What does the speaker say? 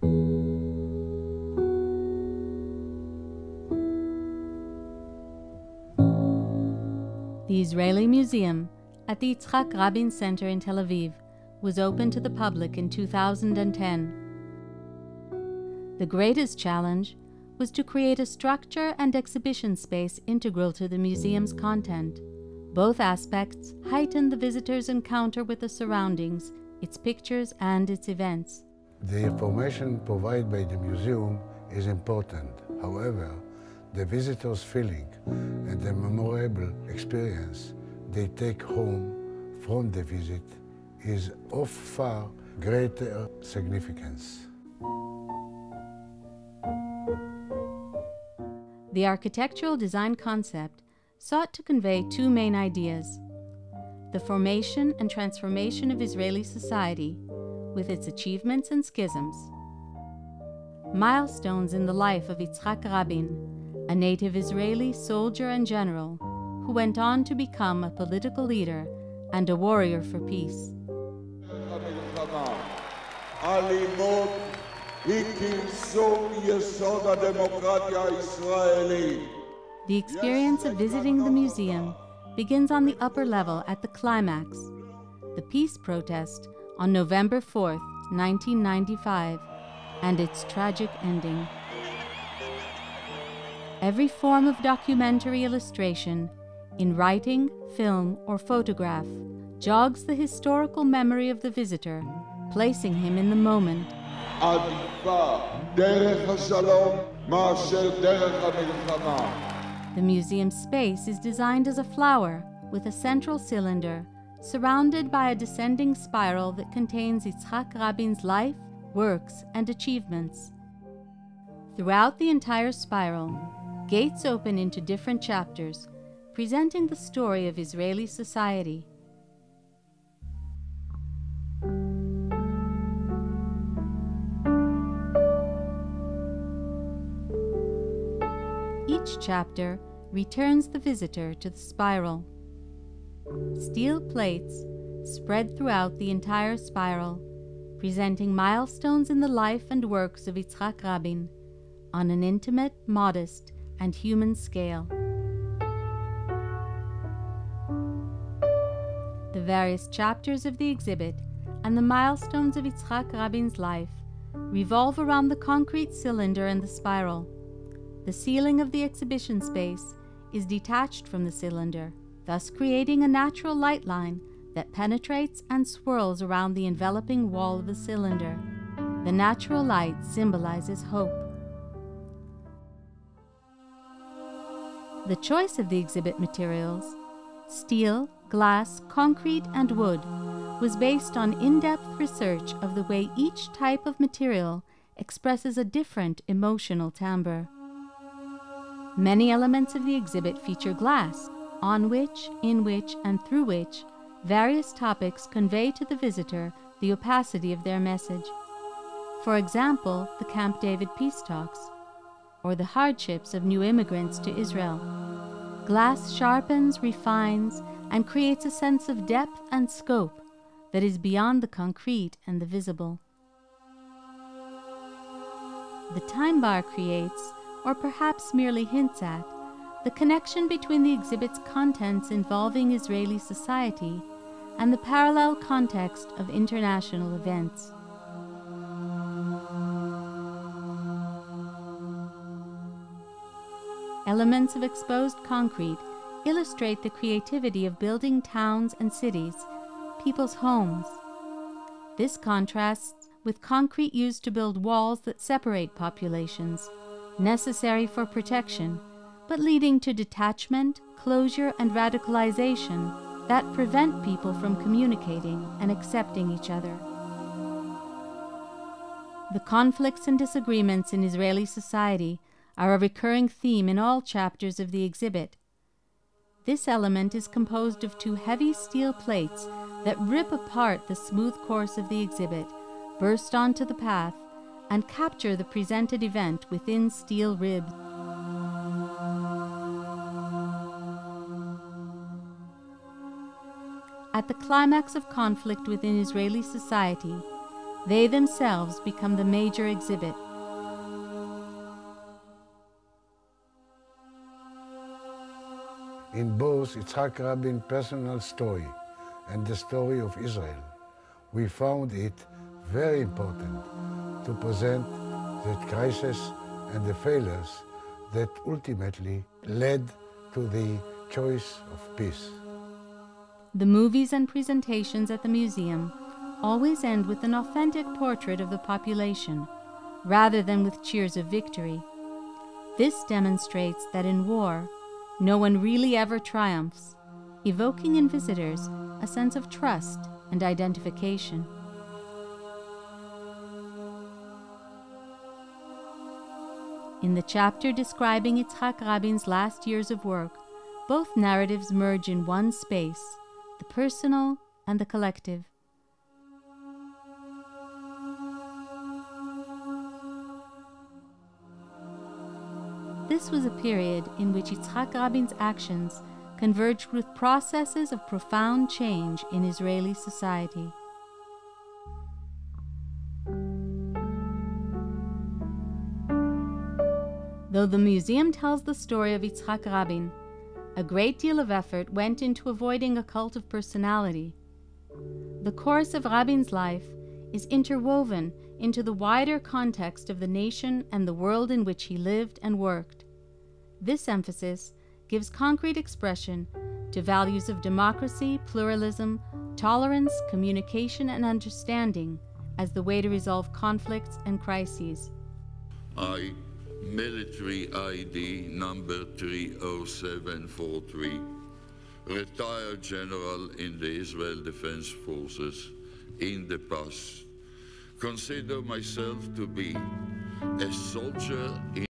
The Israeli Museum at the Rabin Center in Tel Aviv was opened to the public in 2010. The greatest challenge was to create a structure and exhibition space integral to the museum's content. Both aspects heighten the visitor's encounter with the surroundings, its pictures and its events. The information provided by the museum is important. However, the visitor's feeling and the memorable experience they take home from the visit is of far greater significance. The architectural design concept sought to convey two main ideas: the formation and transformation of Israeli society, with its achievements and schisms; milestones in the life of Yitzhak Rabin, a native Israeli soldier and general who went on to become a political leader and a warrior for peace. The experience of visiting the museum begins on the upper level at the climax, the peace protest on November 4th, 1995, and its tragic ending. Every form of documentary illustration, in writing, film, or photograph, jogs the historical memory of the visitor, placing him in the moment. The museum space is designed as a flower with a central cylinder surrounded by a descending spiral that contains Yitzhak Rabin's life, works, and achievements. Throughout the entire spiral, gates open into different chapters, presenting the story of Israeli society. Each chapter returns the visitor to the spiral. Steel plates spread throughout the entire spiral, presenting milestones in the life and works of Yitzhak Rabin on an intimate, modest, and human scale. The various chapters of the exhibit and the milestones of Yitzhak Rabin's life revolve around the concrete cylinder and the spiral. The ceiling of the exhibition space is detached from the cylinder, thus creating a natural light line that penetrates and swirls around the enveloping wall of the cylinder. The natural light symbolizes hope. The choice of the exhibit materials, steel, glass, concrete, and wood, was based on in-depth research of the way each type of material expresses a different emotional timbre. Many elements of the exhibit feature glass, on which, in which, and through which various topics convey to the visitor the opacity of their message. For example, the Camp David peace talks, or the hardships of new immigrants to Israel. Glass sharpens, refines, and creates a sense of depth and scope that is beyond the concrete and the visible. The time bar creates, or perhaps merely hints at, the connection between the exhibit's contents involving Israeli society and the parallel context of international events. Elements of exposed concrete illustrate the creativity of building towns and cities, people's homes. This contrasts with concrete used to build walls that separate populations, necessary for protection, but leading to detachment, closure, and radicalization that prevent people from communicating and accepting each other. The conflicts and disagreements in Israeli society are a recurring theme in all chapters of the exhibit. This element is composed of two heavy steel plates that rip apart the smooth course of the exhibit, burst onto the path, and capture the presented event within steel ribs. At the climax of conflict within Israeli society, They themselves become the major exhibit. In both Yitzhak Rabin's personal story and the story of Israel, we found it very important to present the crisis and the failures that ultimately led to the choice of peace. The movies and presentations at the museum always end with an authentic portrait of the population, rather than with cheers of victory. This demonstrates that in war, no one really ever triumphs, evoking in visitors a sense of trust and identification. In the chapter describing Yitzhak Rabin's last years of work, both narratives merge in one space, the personal and the collective. This was a period in which Yitzhak Rabin's actions converged with processes of profound change in Israeli society. Though the museum tells the story of Yitzhak Rabin, a great deal of effort went into avoiding a cult of personality. The course of Rabin's life is interwoven into the wider context of the nation and the world in which he lived and worked. This emphasis gives concrete expression to values of democracy, pluralism, tolerance, communication, and understanding as the way to resolve conflicts and crises. Military ID number 30743, retired general in the Israel Defense Forces in the past. Consider myself to be a soldier in